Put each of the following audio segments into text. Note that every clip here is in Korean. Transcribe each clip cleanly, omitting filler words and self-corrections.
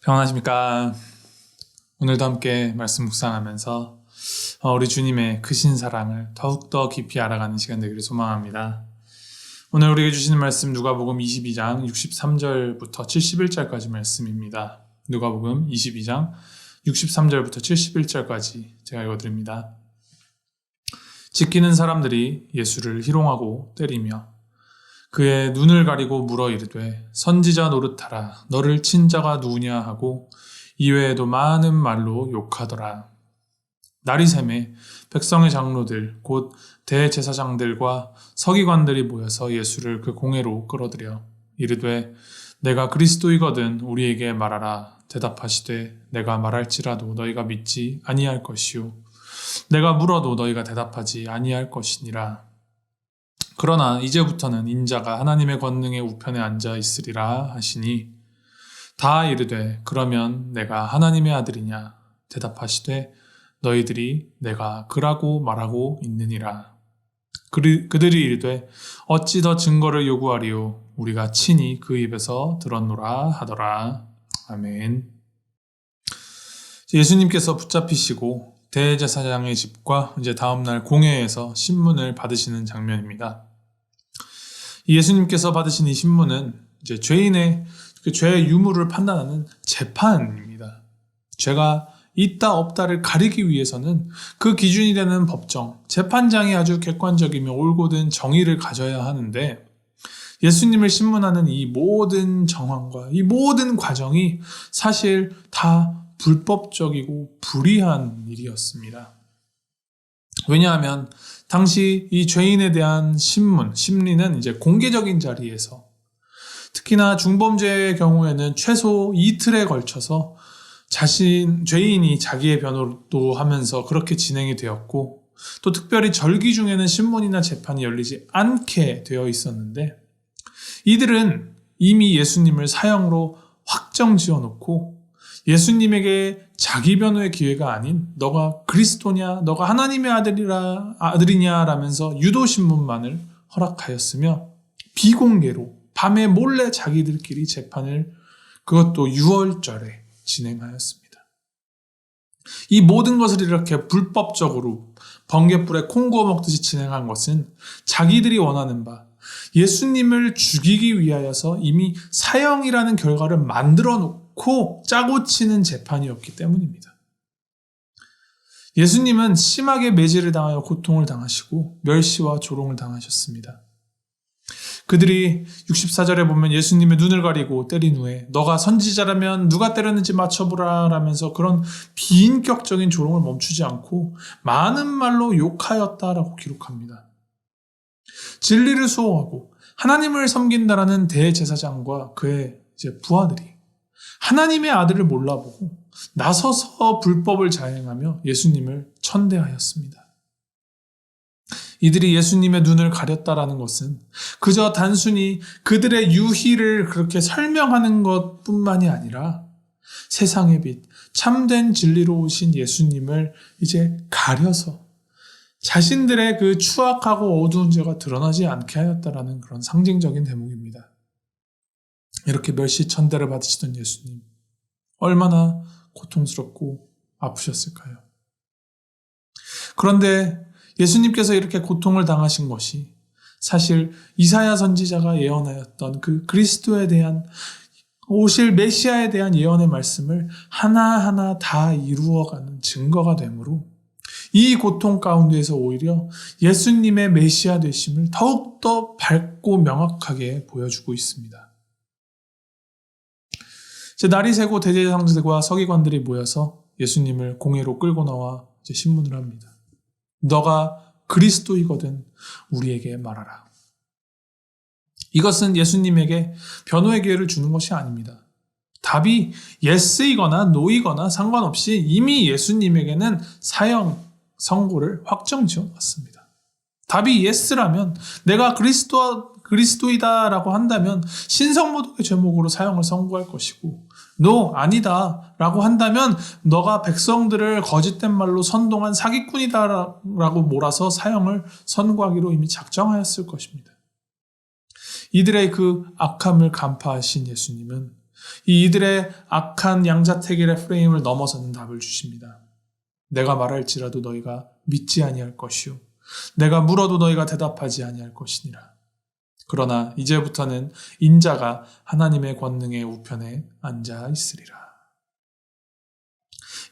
평안하십니까? 오늘도 함께 말씀 묵상하면서 우리 주님의 크신 사랑을 더욱더 깊이 알아가는 시간 되기를 소망합니다. 오늘 우리에게 주시는 말씀 누가복음 22장 63절부터 71절까지 말씀입니다. 누가복음 22장 63절부터 71절까지 제가 읽어드립니다. 지키는 사람들이 예수를 희롱하고 때리며 그의 눈을 가리고 물어 이르되 선지자 노릇하라 너를 친 자가 누구냐 하고 이외에도 많은 말로 욕하더라. 날이 새매 백성의 장로들 곧 대제사장들과 서기관들이 모여서 예수를 그 공회로 끌어들여 이르되 내가 그리스도이거든 우리에게 말하라. 대답하시되 내가 말할지라도 너희가 믿지 아니할 것이요 내가 물어도 너희가 대답하지 아니할 것이니라. 그러나 이제부터는 인자가 하나님의 권능의 우편에 앉아 있으리라 하시니 다 이르되 그러면 내가 하나님의 아들이냐 대답하시되 너희들이 내가 그라고 말하고 있느니라. 그들이 이르되 어찌 더 증거를 요구하리요 우리가 친히 그 입에서 들었노라 하더라. 아멘. 예수님께서 붙잡히시고 대제사장의 집과 이제 다음날 공회에서 신문을 받으시는 장면입니다. 예수님께서 받으신 이 신문은 이제 죄인의 그 죄의 유무를 판단하는 재판입니다. 죄가 있다 없다를 가리기 위해서는 그 기준이 되는 법정, 재판장이 아주 객관적이며 옳고든 정의를 가져야 하는데 예수님을 신문하는 이 모든 정황과 이 모든 과정이 사실 다 불법적이고 불의한 일이었습니다. 왜냐하면 당시 이 죄인에 대한 심리는 이제 공개적인 자리에서 특히나 중범죄의 경우에는 최소 이틀에 걸쳐서 죄인이 자기의 변호도 하면서 그렇게 진행이 되었고 또 특별히 절기 중에는 신문이나 재판이 열리지 않게 되어 있었는데 이들은 이미 예수님을 사형으로 확정 지어놓고 예수님에게 자기 변호의 기회가 아닌 너가 그리스도냐 너가 하나님의 아들이냐 라면서 유도신문만을 허락하였으며 비공개로 밤에 몰래 자기들끼리 재판을 그것도 6월절에 진행하였습니다. 이 모든 것을 이렇게 불법적으로 번갯불에 콩 구워 먹듯이 진행한 것은 자기들이 원하는 바 예수님을 죽이기 위하여서 이미 사형이라는 결과를 만들어 놓고 짜고 치는 재판이었기 때문입니다. 예수님은 심하게 매질을 당하여 고통을 당하시고 멸시와 조롱을 당하셨습니다. 그들이 64절에 보면 예수님의 눈을 가리고 때린 후에 너가 선지자라면 누가 때렸는지 맞춰보라 라면서 그런 비인격적인 조롱을 멈추지 않고 많은 말로 욕하였다라고 기록합니다. 진리를 수호하고 하나님을 섬긴다라는 대제사장과 그의 이제 부하들이 하나님의 아들을 몰라보고 나서서 불법을 자행하며 예수님을 천대하였습니다. 이들이 예수님의 눈을 가렸다라는 것은 그저 단순히 그들의 유희를 그렇게 설명하는 것뿐만이 아니라 세상의 빛, 참된 진리로 오신 예수님을 이제 가려서 자신들의 그 추악하고 어두운 죄가 드러나지 않게 하였다라는 그런 상징적인 대목입니다. 이렇게 멸시천대를 받으시던 예수님, 얼마나 고통스럽고 아프셨을까요? 그런데 예수님께서 이렇게 고통을 당하신 것이 사실 이사야 선지자가 예언하였던 그 그리스도에 대한 오실 메시아에 대한 예언의 말씀을 하나하나 다 이루어가는 증거가 되므로 이 고통 가운데에서 오히려 예수님의 메시아 되심을 더욱더 밝고 명확하게 보여주고 있습니다. 이제 날이 새고 대제사장들과 서기관들이 모여서 예수님을 공회로 끌고 나와 이제 신문을 합니다. 너가 그리스도이거든 우리에게 말하라. 이것은 예수님에게 변호의 기회를 주는 것이 아닙니다. 답이 예스이거나 노이거나 상관없이 이미 예수님에게는 사형 선고를 확정 지어놨습니다. 답이 예스라면 내가 그리스도이다라고 한다면 신성모독의 죄목으로 사형을 선고할 것이고 노 아니다라고 한다면 너가 백성들을 거짓된 말로 선동한 사기꾼이다라고 몰아서 사형을 선고하기로 이미 작정하였을 것입니다. 이들의 그 악함을 간파하신 예수님은 이들의 악한 양자택일의 프레임을 넘어서는 답을 주십니다. 내가 말할지라도 너희가 믿지 아니할 것이요 내가 물어도 너희가 대답하지 아니할 것이니라. 그러나 이제부터는 인자가 하나님의 권능의 우편에 앉아 있으리라.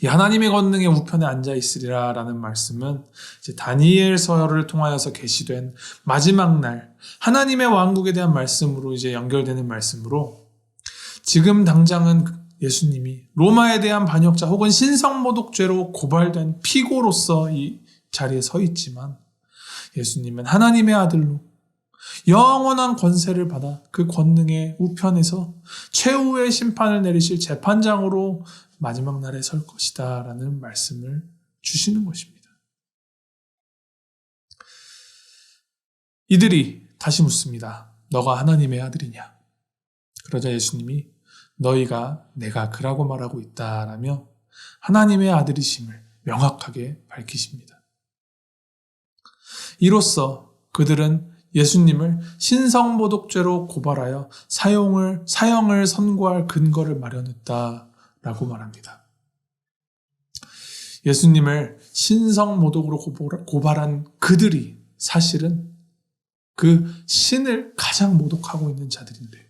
이 하나님의 권능의 우편에 앉아 있으리라 라는 말씀은 이제 다니엘서를 통하여서 계시된 마지막 날 하나님의 왕국에 대한 말씀으로 이제 연결되는 말씀으로 지금 당장은 예수님이 로마에 대한 반역자 혹은 신성모독죄로 고발된 피고로서 이 자리에 서 있지만 예수님은 하나님의 아들로 영원한 권세를 받아 그 권능의 우편에서 최후의 심판을 내리실 재판장으로 마지막 날에 설 것이다 라는 말씀을 주시는 것입니다. 이들이 다시 묻습니다. 너가 하나님의 아들이냐? 그러자 예수님이 너희가 내가 그라고 말하고 있다라며 하나님의 아들이심을 명확하게 밝히십니다. 이로써 그들은 예수님을 신성모독죄로 고발하여 사형을 선고할 근거를 마련했다라고 말합니다. 예수님을 신성모독으로 고발한 그들이 사실은 그 신을 가장 모독하고 있는 자들인데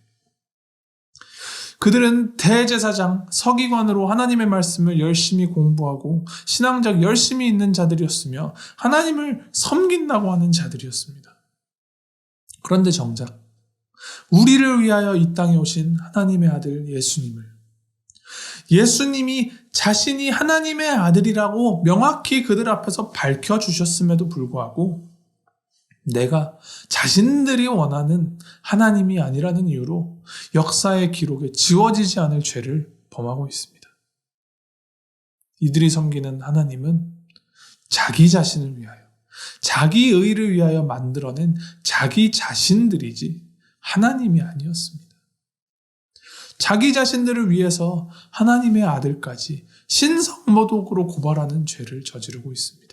그들은 대제사장, 서기관으로 하나님의 말씀을 열심히 공부하고 신앙적 열심히 있는 자들이었으며 하나님을 섬긴다고 하는 자들이었습니다. 그런데 정작 우리를 위하여 이 땅에 오신 하나님의 아들 예수님이 자신이 하나님의 아들이라고 명확히 그들 앞에서 밝혀주셨음에도 불구하고 내가 자신들이 원하는 하나님이 아니라는 이유로 역사의 기록에 지워지지 않을 죄를 범하고 있습니다. 이들이 섬기는 하나님은 자기 자신을 위하여, 자기 의를 위하여 만들어낸 자기 자신들이지 하나님이 아니었습니다. 자기 자신들을 위해서 하나님의 아들까지 신성모독으로 고발하는 죄를 저지르고 있습니다.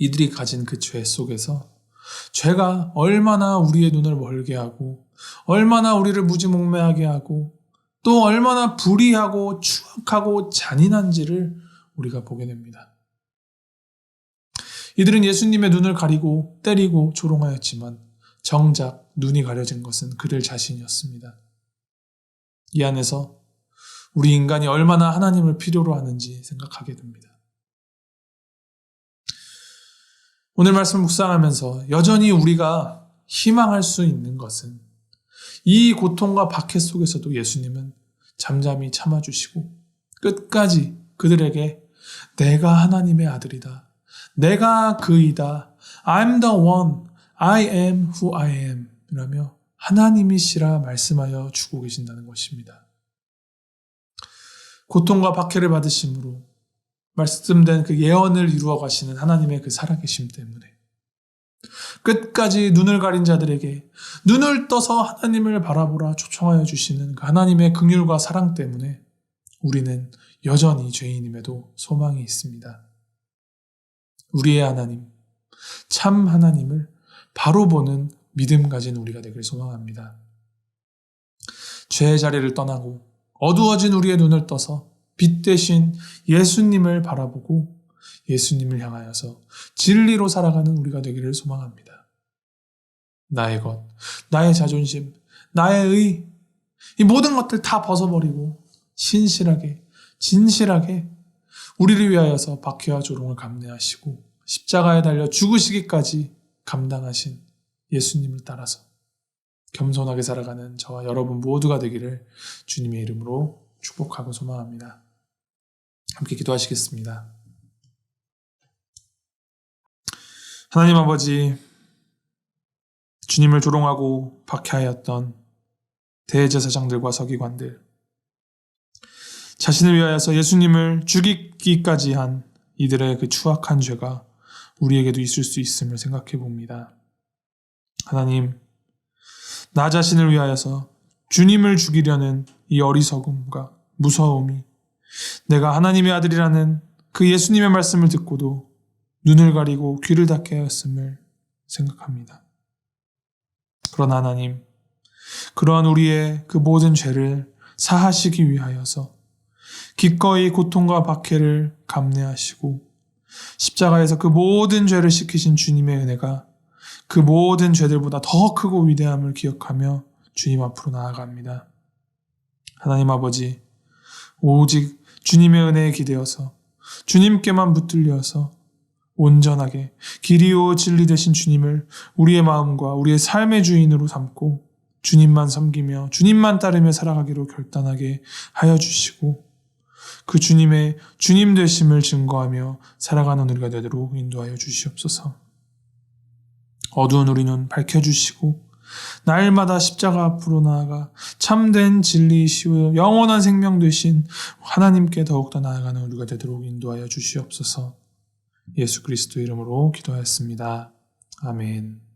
이들이 가진 그 죄 속에서 죄가 얼마나 우리의 눈을 멀게 하고 얼마나 우리를 무지몽매하게 하고 또 얼마나 불의하고 추악하고 잔인한지를 우리가 보게 됩니다. 이들은 예수님의 눈을 가리고 때리고 조롱하였지만 정작 눈이 가려진 것은 그들 자신이었습니다. 이 안에서 우리 인간이 얼마나 하나님을 필요로 하는지 생각하게 됩니다. 오늘 말씀 묵상하면서 여전히 우리가 희망할 수 있는 것은 이 고통과 박해 속에서도 예수님은 잠잠히 참아주시고 끝까지 그들에게 내가 하나님의 아들이다. 내가 그이다. I'm the one. I am who I am. 라며 하나님이시라 말씀하여 주고 계신다는 것입니다. 고통과 박해를 받으심으로 말씀된 그 예언을 이루어 가시는 하나님의 그 살아계심 때문에 끝까지 눈을 가린 자들에게 눈을 떠서 하나님을 바라보라 초청하여 주시는 그 하나님의 긍휼과 사랑 때문에 우리는 여전히 죄인임에도 소망이 있습니다. 우리의 하나님, 참 하나님을 바로 보는 믿음 가진 우리가 되길 소망합니다. 죄의 자리를 떠나고 어두워진 우리의 눈을 떠서 빛 대신 예수님을 바라보고 예수님을 향하여서 진리로 살아가는 우리가 되기를 소망합니다. 나의 것, 나의 자존심, 나의 의, 이 모든 것들 다 벗어버리고 신실하게, 진실하게 우리를 위하여서 박해와 조롱을 감내하시고 십자가에 달려 죽으시기까지 감당하신 예수님을 따라서 겸손하게 살아가는 저와 여러분 모두가 되기를 주님의 이름으로 축복하고 소망합니다. 함께 기도하시겠습니다. 하나님 아버지, 주님을 조롱하고 박해하였던 대제사장들과 서기관들, 자신을 위하여서 예수님을 죽이기까지 한 이들의 그 추악한 죄가 우리에게도 있을 수 있음을 생각해 봅니다. 하나님, 나 자신을 위하여서 주님을 죽이려는 이 어리석음과 무서움이 내가 하나님의 아들이라는 그 예수님의 말씀을 듣고도 눈을 가리고 귀를 닫게 하였음을 생각합니다. 그러나 하나님, 그러한 우리의 그 모든 죄를 사하시기 위하여서 기꺼이 고통과 박해를 감내하시고 십자가에서 그 모든 죄를 씻기신 주님의 은혜가 그 모든 죄들보다 더 크고 위대함을 기억하며 주님 앞으로 나아갑니다. 하나님 아버지, 오직 주님의 은혜에 기대어서 주님께만 붙들려서 온전하게 길이요 진리 되신 주님을 우리의 마음과 우리의 삶의 주인으로 삼고 주님만 섬기며 주님만 따르며 살아가기로 결단하게 하여 주시고 그 주님의 주님 되심을 증거하며 살아가는 우리가 되도록 인도하여 주시옵소서. 어두운 우리 눈 밝혀주시고 날마다 십자가 앞으로 나아가 참된 진리이시오 영원한 생명 되신 하나님께 더욱더 나아가는 우리가 되도록 인도하여 주시옵소서. 예수 그리스도 이름으로 기도하였습니다. 아멘.